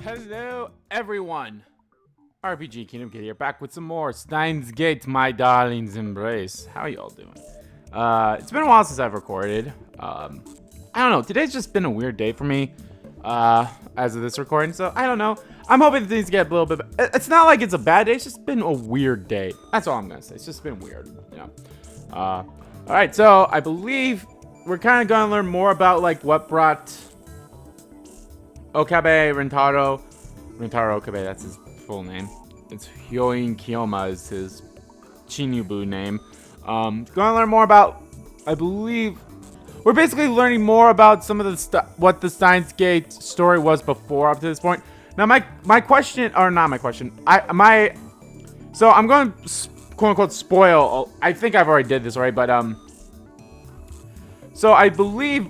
Hello, everyone. RPG Kingdom Kid here, back with some more Steins Gate, my darling's embrace. How y'all doing? It's been a while since I've recorded. I don't know. Today's just been a weird day for me, as of this recording. So I don't know. I'm hoping things get a little bit. It's not like it's a bad day. It's just been a weird day. That's all I'm gonna say. It's just been weird. You know. All right. So I believe we're kind of gonna learn more about like what brought Okabe, Rintarou Okabe, that's his full name. It's Hououin Kyouma is his Chinubu name. Gonna learn more about, I believe, we're basically learning more about some of the what the Steins Gate story was before up to this point. Now my question, or not my question, so I'm going to quote unquote spoil. I think I've already did this already, but so I believe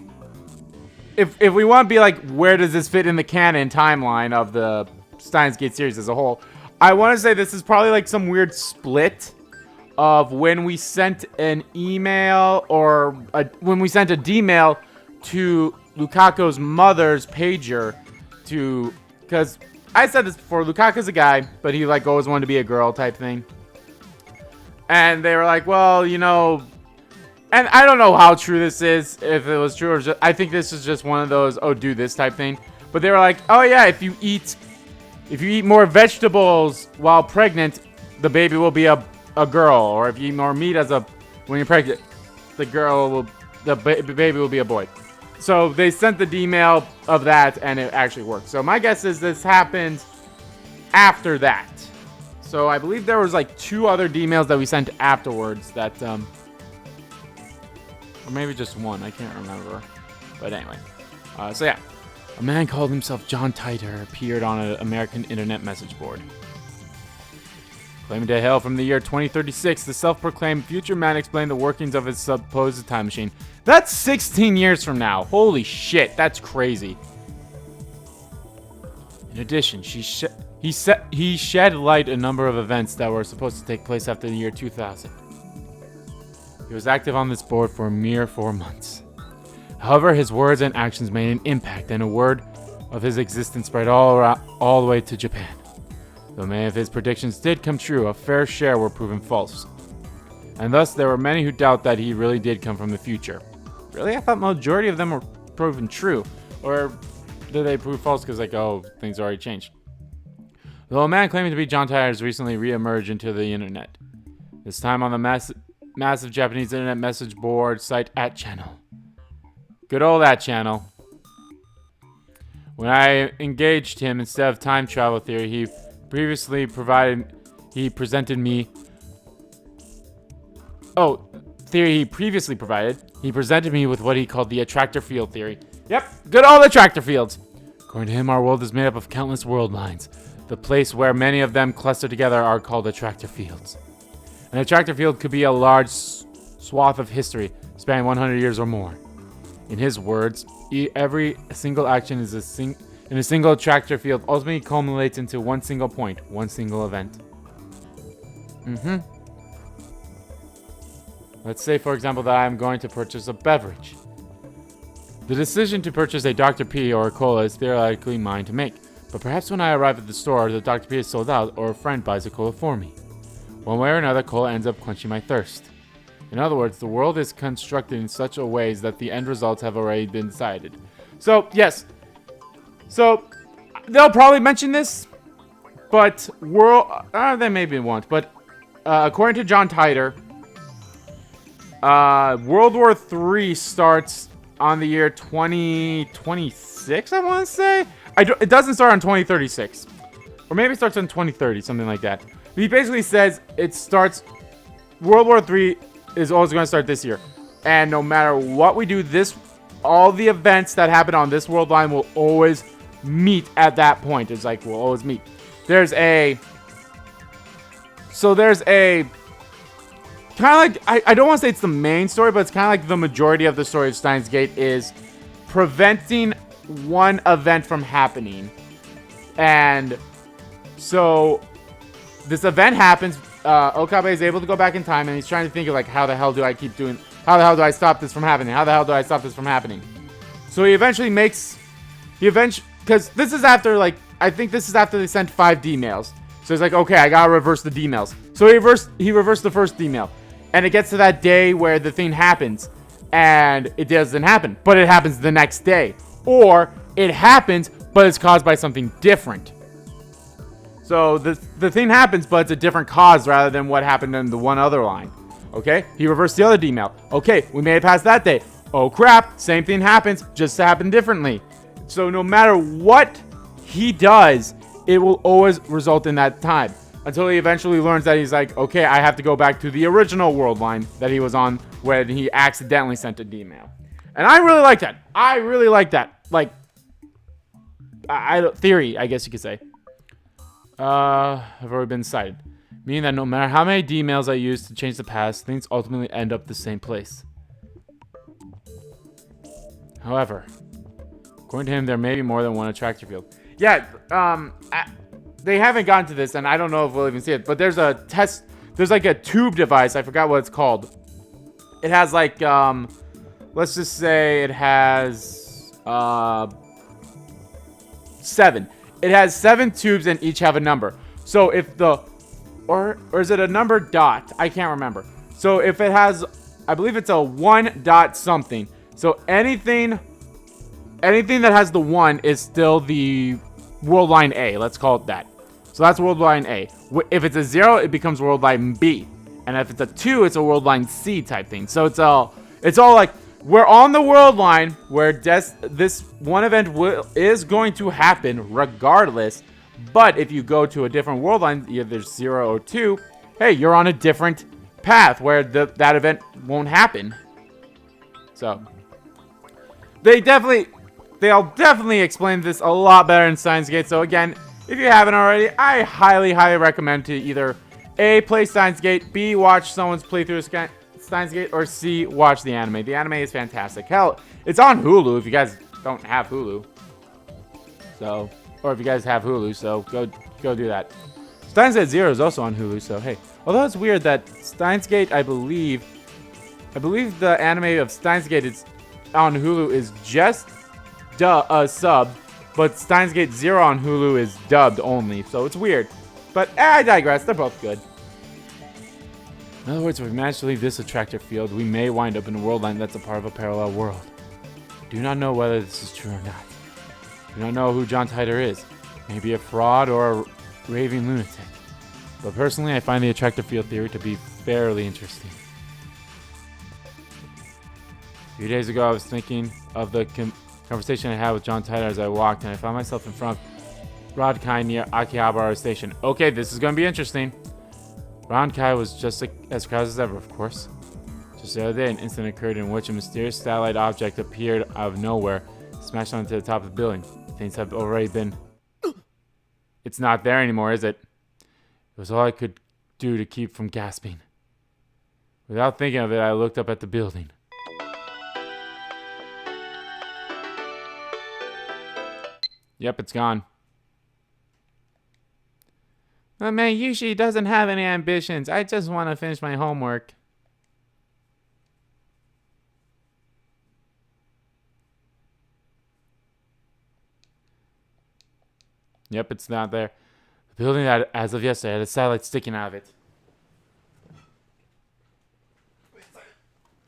if we want to be like, where does this fit in the canon timeline of the Steins Gate series as a whole, I want to say this is probably like some weird split of when we sent an email or when we sent a D-mail to Lukaku's mother's pager because I said this before, Lukaku's a guy, but he like always wanted to be a girl type thing. And they were like, well, you know, and I don't know how true this is, if it was true or just, I think this is just one of those, oh, do this type thing. But they were like, oh yeah, if you eat more vegetables while pregnant, the baby will be a girl. Or if you eat more meat when you're pregnant, the baby will be a boy. So they sent the email of that, and it actually worked. So my guess is this happened after that. So I believe there was like 2 other emails that we sent afterwards that, or maybe just one, I can't remember. But anyway, so yeah. A man called himself John Titor appeared on an American internet message board. Claiming to hail from the year 2036, the self-proclaimed future man explained the workings of his supposed time machine. That's 16 years from now. Holy shit, that's crazy. In addition, he shed light a number of events that were supposed to take place after the year 2000. He was active on this board for a mere 4 months. However, his words and actions made an impact, and a word of his existence spread all the way to Japan. Though many of his predictions did come true, a fair share were proven false. And thus, there were many who doubt that he really did come from the future. Really? I thought majority of them were proven true. Or did they prove false because, like, oh, things already changed? Though a man claiming to be John Titor has recently re-emerged into the internet. This time on the massive Japanese internet message board site @channel. Good old @channel. When I engaged him instead of time travel theory, he presented me with what he called the attractor field theory. Yep, good old attractor fields. According to him, our world is made up of countless world lines. The place where many of them cluster together are called attractor fields. An attractor field could be a large swath of history, spanning 100 years or more. In his words, every single action is in a single attractor field ultimately culminates into one single point, one single event. Let's say, for example, that I'm going to purchase a beverage. The decision to purchase a Dr. P or a cola is theoretically mine to make, but perhaps when I arrive at the store, the Dr. P is sold out or a friend buys a cola for me. One way or another, cola ends up quenching my thirst. In other words, the world is constructed in such a ways that the end results have already been decided. So, yes. So, they'll probably mention this, but they maybe won't. But according to John Titor, World War III starts on the year 2026, I want to say? It doesn't start on 2036. Or maybe it starts on 2030, something like that. But he basically says World War III is always going to start this year. And no matter what we do, all the events that happen on this world line will always meet at that point. It's like, we'll always meet. There's a kind of like, I don't want to say it's the main story, but it's kind of like the majority of the story of Steins Gate is preventing one event from happening. And so this event happens. Okabe is able to go back in time, and he's trying to think of like, how the hell do I keep doing? How the hell do I stop this from happening? How the hell do I stop this from happening? So he eventually because this is after, like, I think this is after they sent 5 D-mails. So he's like, okay, I gotta reverse the D-mails. So he reversed the first D-mail. And it gets to that day where the thing happens. And it doesn't happen. But it happens the next day. Or it happens, but it's caused by something different. So the thing happens, but it's a different cause rather than what happened in the one other line. Okay? He reversed the other D-mail. Okay, we made it past that day. Oh crap, same thing happens, just happened differently. So no matter what he does, it will always result in that time. Until he eventually learns that he's like, okay, I have to go back to the original world line that he was on when he accidentally sent a D-mail. And I really like that. I really like that. Like, theory, I guess you could say. Have already been decided. Meaning that no matter how many D-mails I use to change the past, things ultimately end up the same place. However, according to him, there may be more than one attractor field. Yeah, they haven't gotten to this, and I don't know if we'll even see it, but there's a test, there's like a tube device, I forgot what it's called. It has like, let's just say it has, 7. It has 7 tubes and each have a number. So if or is it a number dot? I can't remember. So if it has, I believe it's a 1 dot something. So anything that has the 1 is still the world line A. Let's call it that. So that's world line A. If it's a 0, it becomes world line B. And if it's a 2, it's a world line C type thing. So it's all like, we're on the world line where this one event is going to happen regardless. But if you go to a different world line, either there's 0 or 2, hey, you're on a different path where that event won't happen. So they'll definitely explain this a lot better in Steins Gate. So again, if you haven't already, I highly recommend to either A, play Steins Gate, B, watch someone's playthrough of Steins Gate, or C, watch the anime. The anime is fantastic. Hell, it's on Hulu if you guys don't have Hulu. So, or if you guys have Hulu, so go do that. Steins Gate 0 is also on Hulu, so hey. Although it's weird that Steins Gate, I believe the anime of Steins Gate is on Hulu is just subbed, but Steins Gate 0 on Hulu is dubbed only, so it's weird. But I digress, they're both good. In other words, if we manage to leave this attractor field, we may wind up in a world line that's a part of a parallel world. I do not know whether this is true or not. I do not know who John Titor is. Maybe a fraud or a raving lunatic. But personally, I find the attractor field theory to be fairly interesting. A few days ago, I was thinking of the conversation I had with John Titor as I walked, and I found myself in front of Rodkai near Akihabara Station. Okay, this is going to be interesting. Rodkai was just as crowded as ever, of course. Just the other day, an incident occurred in which a mysterious satellite object appeared out of nowhere, smashed onto the top of the building. Things have already been... It's not there anymore, is it? It was all I could do to keep from gasping. Without thinking of it, I looked up at the building. Yep, it's gone. But man, Yushi doesn't have any ambitions. I just want to finish my homework. Yep, it's not there. The building that, as of yesterday, had a satellite sticking out of it.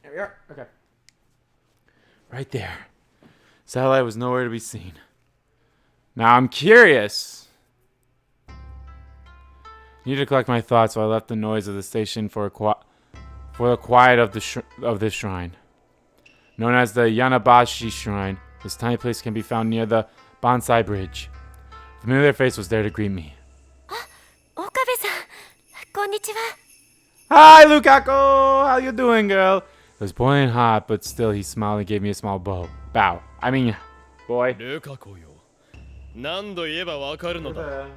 There we are. Okay. Right there. Satellite was nowhere to be seen. Now I'm curious. Need to collect my thoughts, so I left the noise of the station for the quiet of this shrine. Known as the Yanabashi Shrine, this tiny place can be found near the Bonsai Bridge. A familiar face was there to greet me. Okabe-san, konnichiwa. Hi, Lukaku! How you doing, girl? It was boiling hot, but still he smiled and gave me a small bow. I mean, boy. 何度言えばわかるのだ。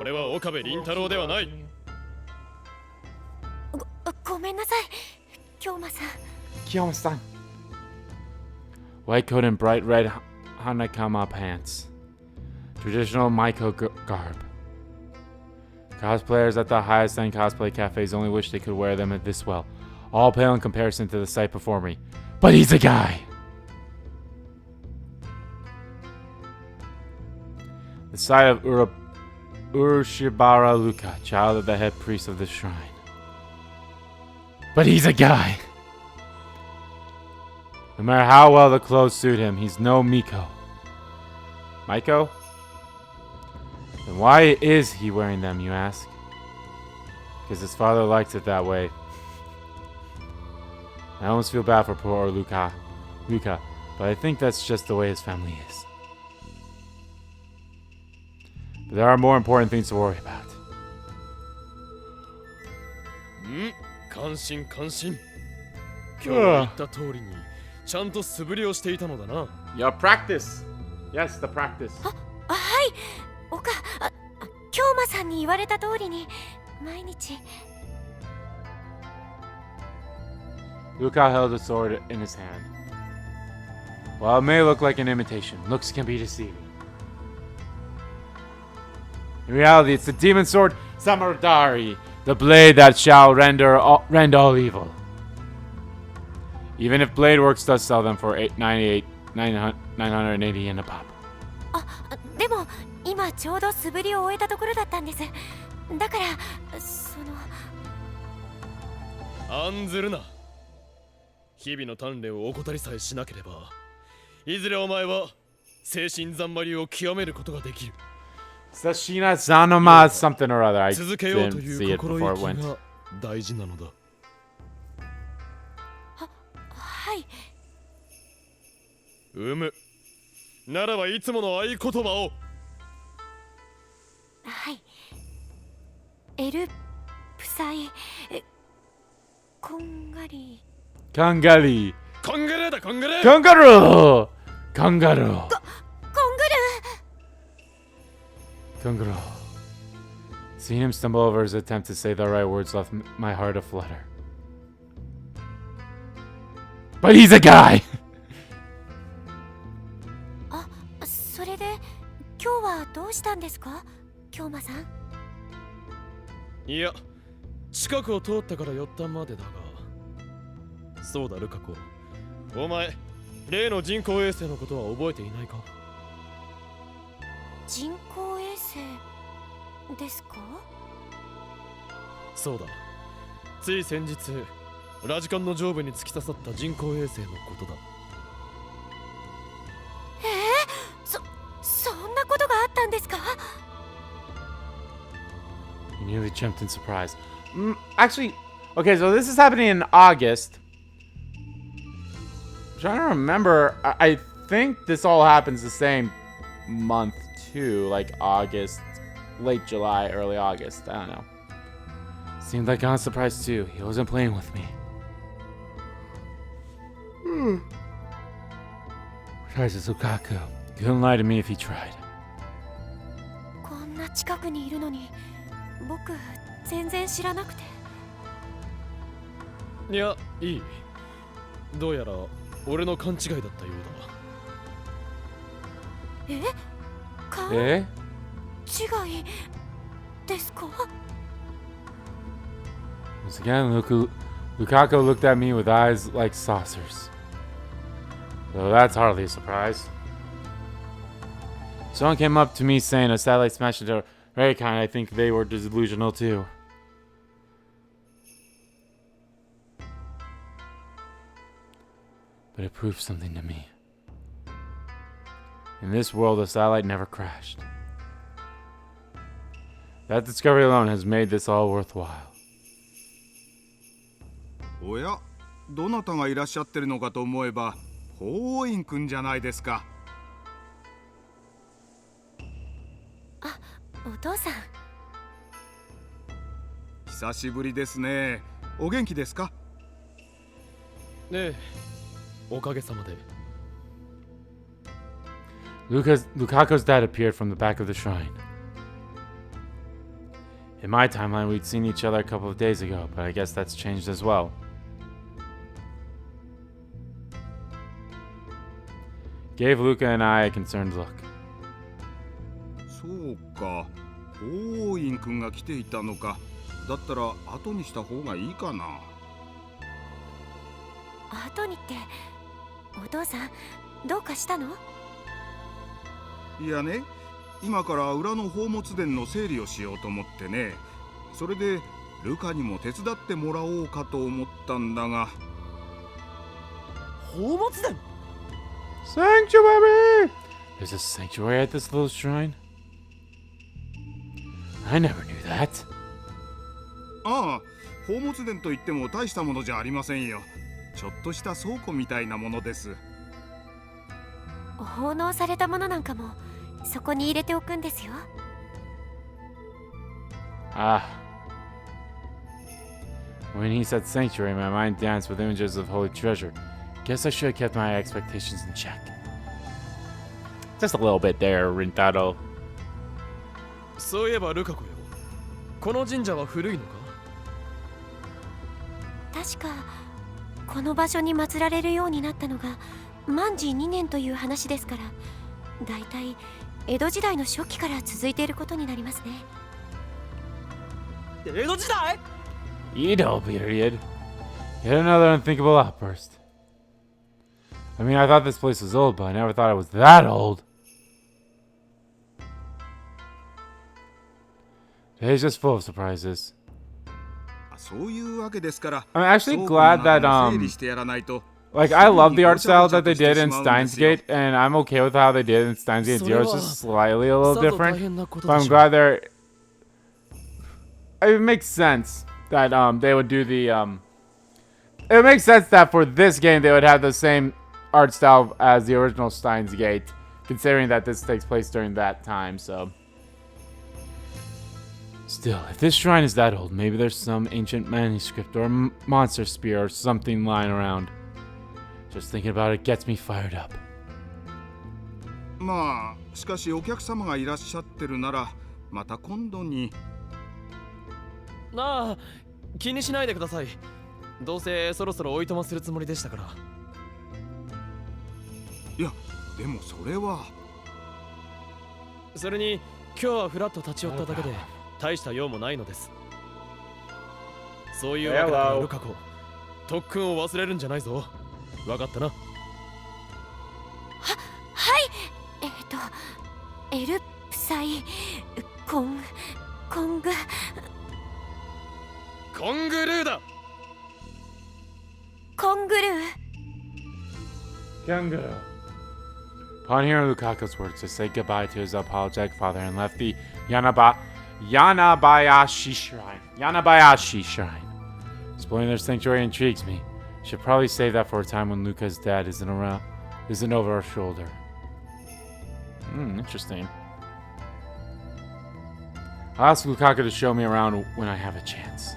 俺は岡部倫太郎ではない。ごめんなさい、Kyouma-san. Kyouma-san. White coat and bright red Hanakama pants. Traditional Maiko garb. Cosplayers at the highest end cosplay cafes only wish they could wear them this well. all pale in comparison to the sight before me. But he's a guy! The sight of Urushibara Luka, child of the head priest of the shrine. But he's a guy! No matter how well the clothes suit him, he's no Miko. Maiko? Then why is he wearing them, you ask? Because his father likes it that way. I almost feel bad for poor Luka, but I think that's just the way his family is. But there are more important things to worry about. 感心感心。今日言った通りにちゃんと素振りをしていたのだな。Your practice. Yes, the practice. はい。京馬さんに言われた通りに毎日。Luka held a sword in his hand. While it may look like an imitation, looks can be deceiving. In reality, it's the demon sword Samuradari, the blade that shall rend all evil. Even if Bladeworks does sell them for $980 in a pop. でも今ちょうど素振りを終えたところだったんです。だからその。案ずるな。日々の鍛錬を怠りさえしなければ、いずれお前は精神ざんまりを極めることができる。Sashina Zanoma something or other. I 続けようと didn't い see う it 心 before 意 it 気 went. が大事なのだ。はい。ならばいつもの合言葉を。はい。エルプサイこんがり。Kangari. コンガレーだコンガレー。 Kangaroo. Kangaroo. コングル Kangaroo. Seeing him stumble over his attempt to say the right words left my heart aflutter. But he's a guy! それで今日はどうしたんですか、京馬さん。いや、近くを通ったから寄ったまでだが。そうだルカ子、お前例の人工衛星のことは覚えていないか。人工衛星ですか。そうだ、つい先日ラジカンの上部に突き刺さった人工衛星のことだ。そんなことがあったんですか。 He nearly jumped in surprise. Actually, okay, so this is happening in August. I'm trying to remember. I think this all happens the same month too, like August, late July, early August. I don't know. Seemed like I was surprised too. He wasn't playing with me. Besides, it's Lukaku. He couldn't lie to me if he tried. こんな近くにいるのに僕全然知らなくて。いや、いい。どうやら俺の勘違いだったようだ。勘え？違いですか。 Once again, Lukaku looked at me with eyes like saucers. Though that's hardly a surprise. Someone came up to me saying a satellite smashed into Raycon. I think they were delusional too. But it proved something to me. In this world, a satellite never crashed. That discovery alone has made this all worthwhile. おや、どなたがいらっしゃってるのかと思えば、ホーインくんじゃないですか。お父さん。久しぶりですね。お元気ですか。ねえ、おかげさまで。Lukaku's dad appeared from the back of the shrine. In my timeline, we'd seen each other a couple of days ago, but I guess that's changed as well. Gave Luka and I a concerned look. そうか、ホーインくんが来ていたのか。だったら後にした方がいいかな。後にってお父さんどうかしたの？いやね、今から裏の宝物殿の整理をしようと思ってね。それでルカにも手伝ってもらおうかと思ったんだが。宝物殿 Sanctuary! There's a sanctuary at this little shrine? I never knew that. ああ、宝物殿といっても大したものじゃありませんよ。ちょっとした倉庫みたいなものです。奉納されたものなんかもそこに入れておくんですよ。Ah. When he said sanctuary, my mind danced with images of holy treasure. Guess I should have kept my expectations in check. Just a little bit there, Rintarou. そういえばルカ子よ、この神社は古いのか？確かこの場所に祀られるようになったのが万事2年という話ですから、だいたい江戸時代の初期から続いていることになりますね。江戸時代？ Edo period. Yet another unthinkable outburst. I mean, I thought this place was old, but I never thought it was that old. Today's just full of surprises. そういうわけですから。 I'm actually glad that like I love the art style that they did in Steins Gate, and I'm okay with how they did in Steins Gate 0. It's just slightly a little different, but I'm glad they're. It makes sense that they would do the It makes sense that for this game they would have the same art style as the original Steins Gate, considering that this takes place during that time. So. Still, if this shrine is that old, maybe there's some ancient manuscript or monster spear or something lying around. Just thinking about it gets me fired up. まあ、しかしお客様がいらっしゃってるなら、また今度に。ああ、気にしないでください。どうせそろそろおいとまするつもりでしたから。いや、でもそれは。それに今日はフラッと立ち寄っただけで大した用もないのです。そういうわけだからルカ子、特訓を忘れるんじゃないぞ。わかったな。エルプサイコングルーだ。コングルー。 Ganga. Upon hearing Lukaku's words, they said goodbye to his apologetic father and left the Yanabayashi Shrine. Exploring their sanctuary intrigues me. Should probably save that for a time when Luka's dad isn't over our shoulder. Interesting. I'll ask Lukaku to show me around when I have a chance.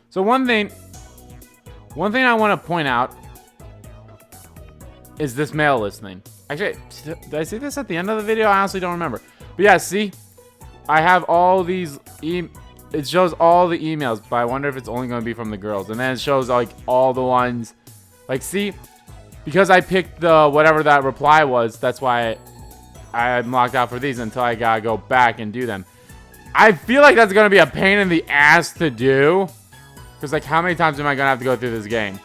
So one thing I want to point out is this mail listening. Actually, did I see this at the end of the video? I honestly don't remember. But yeah, see? I have all these it shows all the emails, but I wonder if it's only going to be from the girls. And then it shows like all the ones. Like, see? Because I picked the whatever that reply was, that's why I'm locked out for these until I gotta go back and do them. I feel like that's going to be a pain in the ass to do. Because, like, how many times am I going to have to go through this game?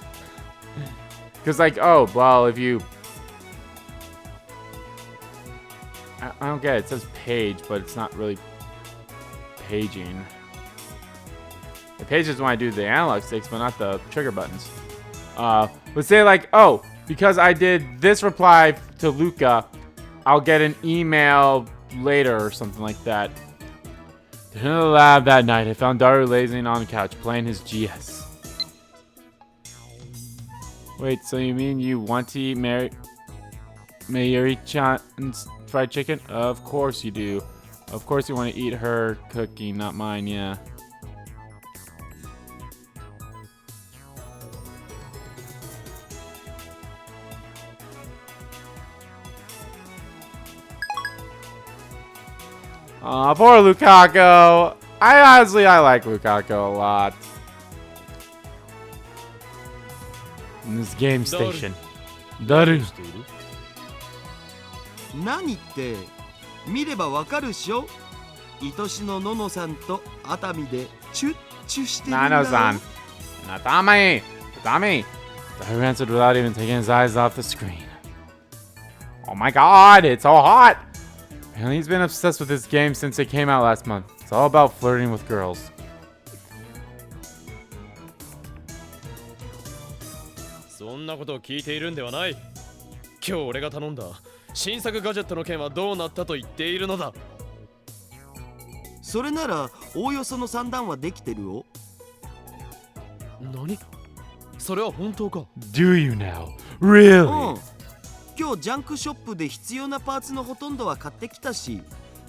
Because, like, oh, well, if you... I don't get it. It says page, but it's not really paging. The page is when I do the analog sticks, but not the trigger buttons. Let's say, like, oh, because I did this reply to Luca, I'll get an email later or something like that. In the lab that night, I found Daru lazing on the couch playing his GS. Wait, so you mean you want to eat Mayuri-chan's fried chicken? Of course you do. Of course you want to eat her cooking, not mine, yeah. Aw, poor Lukaku. I like Lukaku a lot. In this game station. Daru. 何って見ればわかるっしょ。愛しのののさんと熱海でチュッチュしてるんだよ。 Nano-san. Natame. Natame. He answered without even taking his eyes off the screen. Oh my god, it's so hot! And he's been obsessed with this game since it came out last month. It's all about flirting with girls. そんなことを聞いているんではない。今日俺が頼んだ新作ガジェットの件はどうなったと言っているのだ。それならおおよその算段はできてるよ。何？それは本当か？ Do you now? Really? うん。今日ジャンクショップで必要なパーツのほとんどは買ってきたし、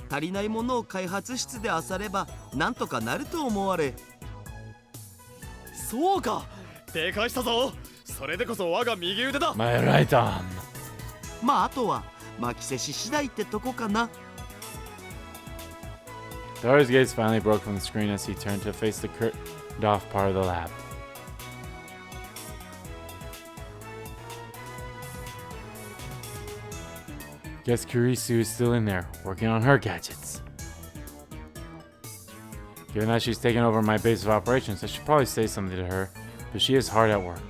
足りないものを開発室で漁ればなんとかなると思われ。そうか、でかしたぞ。それでこそ我が右腕だ。 My right arm. まああとは巻きせし次第ってとこかな。 Dora's gaze finally broke from the screen as he turned to face the curtained off part of the lab. Guess Kurisu is still in there, working on her gadgets. Given that she's taken over my base of operations, I should probably say something to her, but she is hard at work.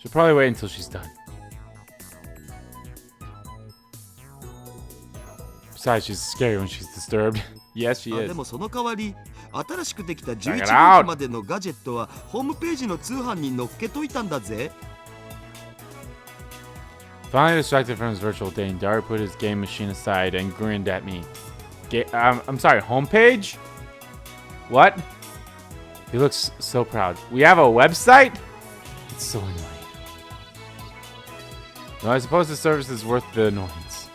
Should probably wait until she's done. Besides, she's scary when she's disturbed. Yes, she あ is. でもその代わり新しくできた Check 11 it out. 号機までのガジェットはホームページの通販に載っけといたんだぜ。 Finally distracted from his virtual dating, Dara put his game machine aside and grinned at me. I'm sorry, homepage? What? He looks so proud. We have a website? It's so annoying. No, I suppose the service is worth the annoyance.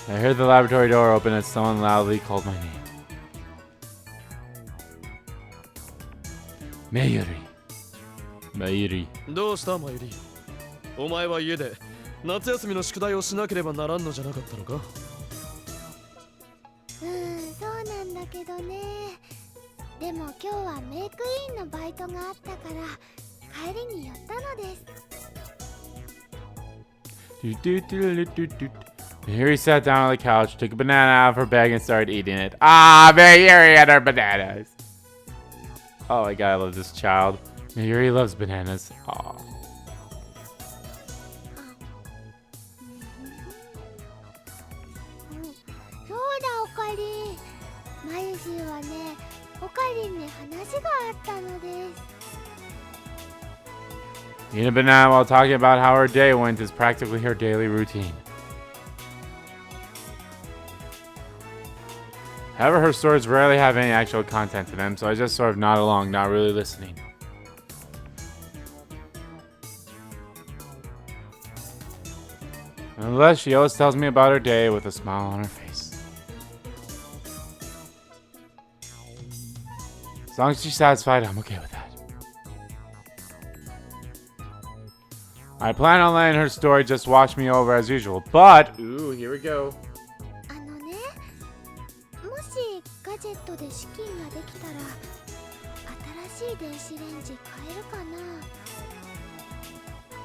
I heard the laboratory door open as someone loudly called my name. Mayuri. Mayuri. どうしたマユリ？お前は家で夏休みの宿題をしなければならんのじゃなかったのか？そうなんだけどね。でも今日はメイクインのバイトがあったから帰りに寄ったのです。 Mayuri sat down on the couch, took a banana out of her bag, and started eating it. Ah, Mayuri and her bananas. Oh my god, I love this child. Mayuri loves bananas. Aw. そうだおかりん。マユシーはね、おかりんに話があったのです。 Eating a banana while talking about how her day went is practically her daily routine. However, her stories rarely have any actual content to them, so I just sort of nod along, not really listening. Nonetheless, she always tells me about her day with a smile on her face. As long as she's satisfied, I'm okay with that. I plan on letting her story just wash me over as usual, but... Ooh, here we go. あのね、もしガジェットで資金ができたら新しい電子レンジ買えるかな。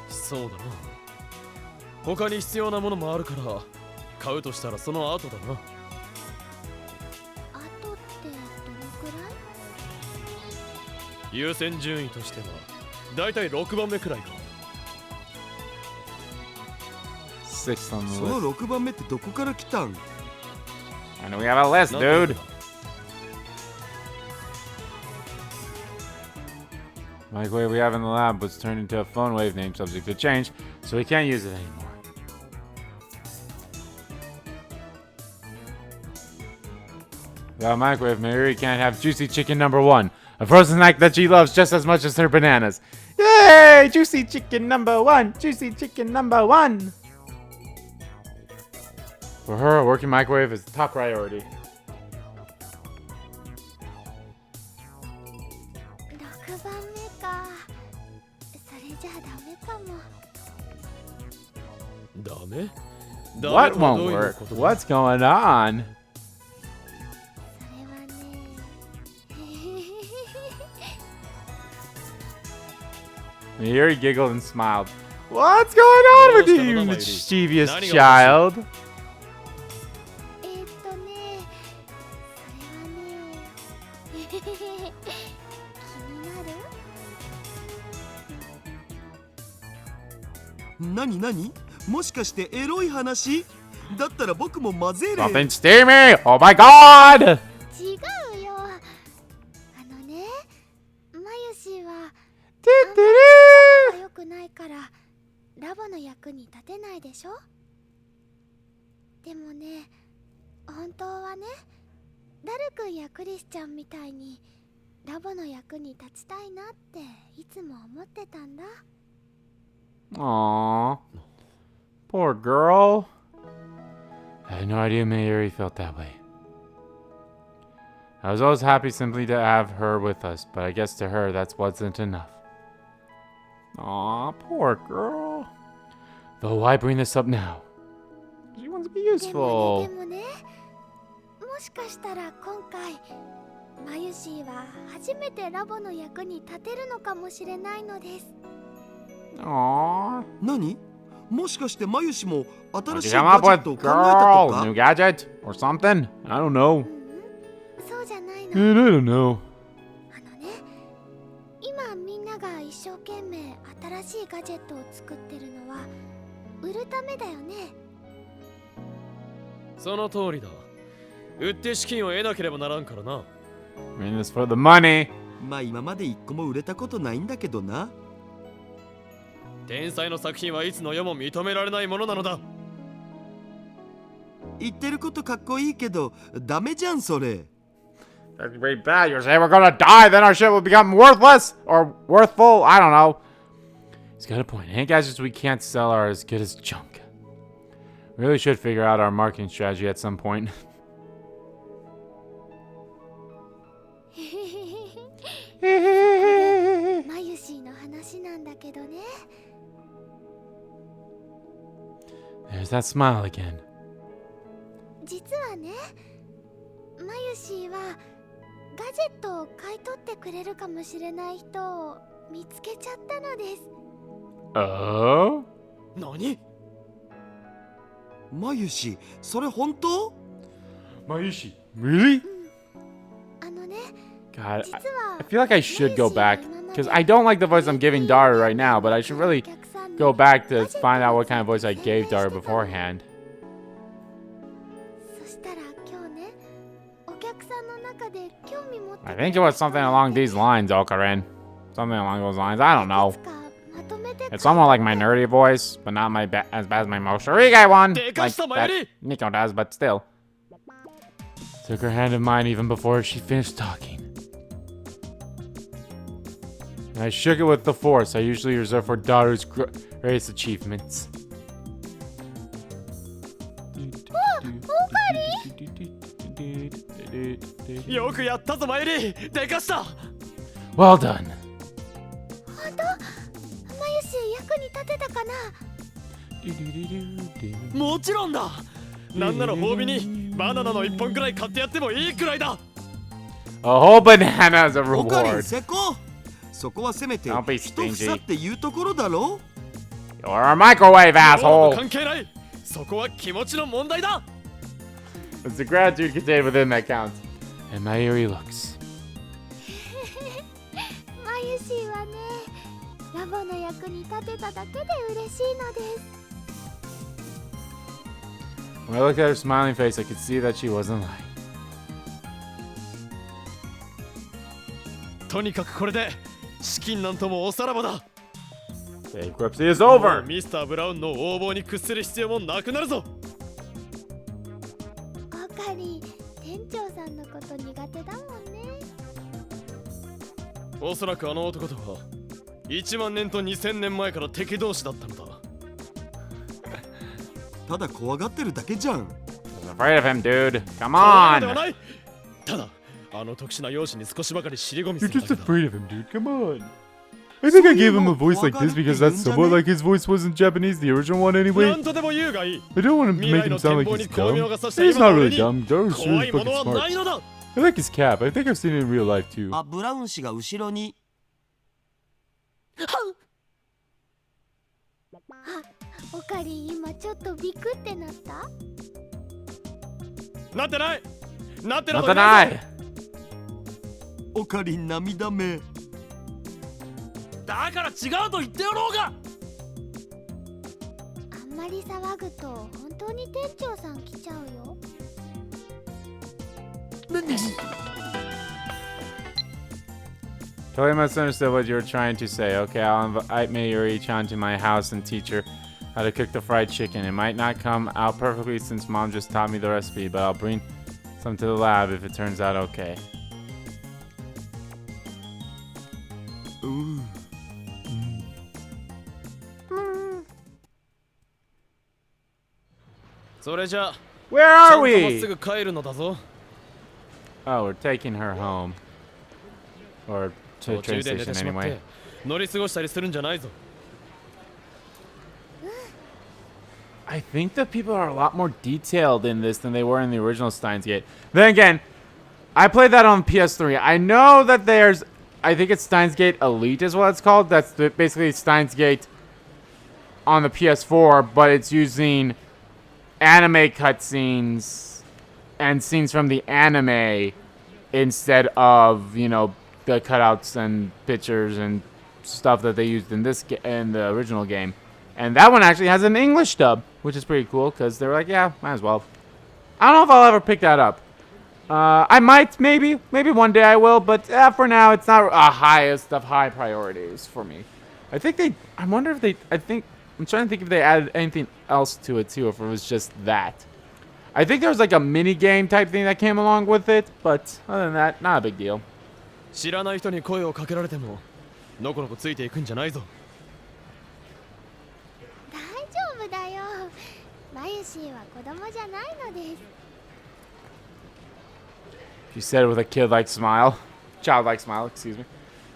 そうだな。他に必要なものもあるから買うとしたらその後だな。あとってどのくらい？優先順位としてはだいたい6番目くらいか。 Sixth on the その list. 6番目ってどこから来たん？ And we have a list, dude. Microwave we have in the lab was turned into a phone wave name subject to change, so we can't use it anymore. Without microwave, Mayuri can't have juicy chicken #1, a frozen snack that she loves just as much as her bananas. Yay! Juicy chicken #1! Juicy chicken #1! For her, a working microwave is the top priority. 6番目か。それじゃダメかも。ダメ？ What won't work? What's going on? それはね。Mayuri giggled and smiled. What's going on with you, mischievous child? それはね気になるなにもしかしてエロい話だったら僕も混ぜる Something steamy! Oh my god! 違うよ。あのね、マユシはあんまり良くないからラボの役に立てないでしょ。でもね、本当はね、ダルくんやクリスちゃんみたいにラボの役に立ちたいなっていつも思ってたんだ。Aww. Poor girl. I had no idea Mayuri felt that way. I was always happy simply to have her with us, but I guess to her that wasn't enough. Aw, poor girl. Though why bring this up now? She wants to be useful. でもね、もしかしたら今回マユシーは初めてラボの役に立てるのかもしれないのです。Aww. 何もしかしてマユシも新しい Come ガ up ジェット with を考えたとか girl, new gadget or something? I don't know. そうじゃないの。 I don't know. あのね、今みんなが一生懸命新しいガジェットを作ってるのは売るためだよね。その通りだ。売って資金を得なければならんからな。I mean this for the money. まあ今まで一個も売れたことないんだけどな。天才の作品はいつの世も認められないものなのだ。言ってることかっこいいけどダメじゃんそれ。 That's very bad. You're saying we're gonna die, then our shit will become worthless or worthful. I don't know. He's got a point. Any gadgets we can't sell are as good as junk. We really should figure out our marketing strategy at some point. マユシーの話なんだけどね。There's that smile again. 実はね、マユシーはガジェットを買い取ってくれるかもしれない人を見つけちゃったのです。Oh? 何？マユシそれ本当？ Mayushi. Really? あのね、 God, 実 I は feel like I should go back. Because I don't like the voice I'm giving Dara right now, but I should really go back to find out what kind of voice I gave Dara beforehand. そしたら今日ね、お客さんの中で興味持って I think it was something along these lines, Okarin. Something along those lines. I don't know. いくつかまとめて It's somewhat like my nerdy voice, but not my as bad as my Moshirige one. Like Dekashita, that Mayuri! Nico does, but still. Took her hand in mine even before she finished talking. I shook it with the force I usually reserve for Daru's greatest achievements. よくやったぞマユリ。でかした。 Well done. 本当？マユシー役に立てたかな？もちろんだ。なんなら褒美にバナナの一本くらい買ってやってもいいくらいだ。 A whole banana as a オカリン reward. 成功。そこはせめて Don't be 一 stingy. 房っていうところだろ。 You're a microwave ロー asshole. 関係ない。そこは気持ちの問題だ。 It's the gratitude contained within that counts. And Mayuri looks. マユシーはね、ラボの役に立てただけで嬉しいのです。 When I looked at her smiling face, I could see that she wasn't lying. とにかくこれで資金なんともおさらばだ。 Bankruptcy is もう over. ミスター・ブラウンの横暴に屈する必要もなくなるぞ。オカリン、店長さんのこと苦手だもんね。おそらくあの男とは1万年と2000年前から敵同士だったのだ。ただ怖がってるだけじゃん。 I was afraid of him, dude. Come そうでは on. ない。ただあの特殊な容姿に少しばかり尻込みす You're るだ just けだ。 afraid of him, dude. Come on. I think I gave him a voice like this because that's somewhat like his voice was in Japanese, the original one な anyway. んとでも言うがいい。 I don't want him to 未 make 来 him の sound 展 like 望に he's 巧 dumb. 妙がさした He's 今 not の really 俺に dumb. Daru's 怖 really いも fucking のはない smart. のだ。 I like his cap. I think I've seen it in real life too. あ、ブラウン氏が後ろに。オカリン今ちょっとビクってなった？なってない。なってるなほどってない。オカリン涙目。だから違うと言ってやろうが。あんまり騒ぐと本当に店長さん来ちゃうよ。Totally misunderstood what you were trying to say. Okay, I'll invite Mayuri-chan to my house and teach her how to cook the fried chicken. It might not come out perfectly since Mom just taught me the recipe, but I'll bring some to the lab if it turns out okay. それじゃあ Where ちゃ are んとまっ we? すぐ帰るのだぞ。 Oh, we're taking her home. Or to 途 the 中 train で寝て station しまっ anyway. て乗り過ごしたりするんじゃないぞ。 I think the people are a lot more detailed in this than they were in the original Steins Gate. Then again, I played that on PS3. I know that there's, I think it's Steins Gate Elite is what it's called. That's basically Steins Gate on the PS4, but it's using anime cutscenes and scenes from the anime instead of, you know, the cutouts and pictures and stuff that they used in in the original game. And that one actually has an English dub, which is pretty cool because they were like, yeah, might as well. I don't know if I'll ever pick that up. I might, maybe one day I will, but for now it's not a highest of high priorities for me. I think I wonder if I'm trying to think if they added anything else to it too, if it was just that. I think there was like a mini game type thing that came along with it, but other than that, not a big deal. 知らない人に声をかけられてものこのこついていくんじゃないぞ。大丈夫だよ。マユシーは子供じゃないのです。 She said it with a childlike smile, excuse me.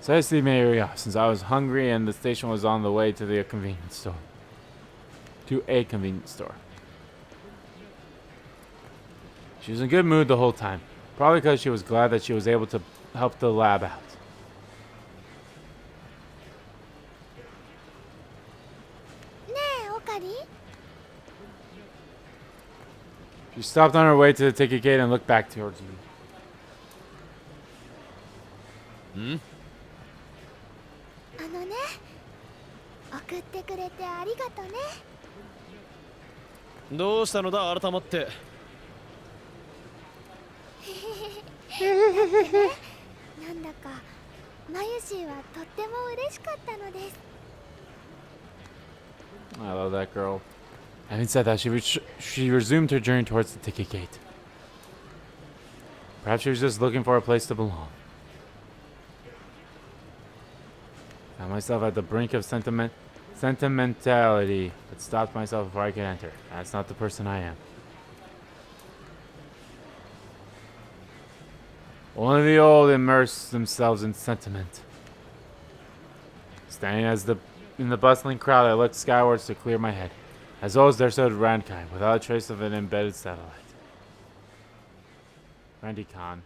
So I see Mayuri off since I was hungry and the station was on the way to the convenience store. To a convenience store. She was in a good mood the whole time, probably because she was glad that she was able to help the lab out. She stopped on her way to the ticket gate and looked back towards me. あのね、送ってくれてありがとね。どうしたのだ改まって。なんだかマユシーはとっても嬉しかったのです。 I love that girl. Having said that, she resumed her journey towards the ticket gate. Perhaps she was just looking for a place to belong. Found myself at the brink of sentimentality, but stopped myself before I could enter. That's not the person I am. Only the old immerse themselves in sentiment. Standing in the bustling crowd, I looked skywards to clear my head. As always, there stood Rankai, without a trace of an embedded satellite. Randy Khan.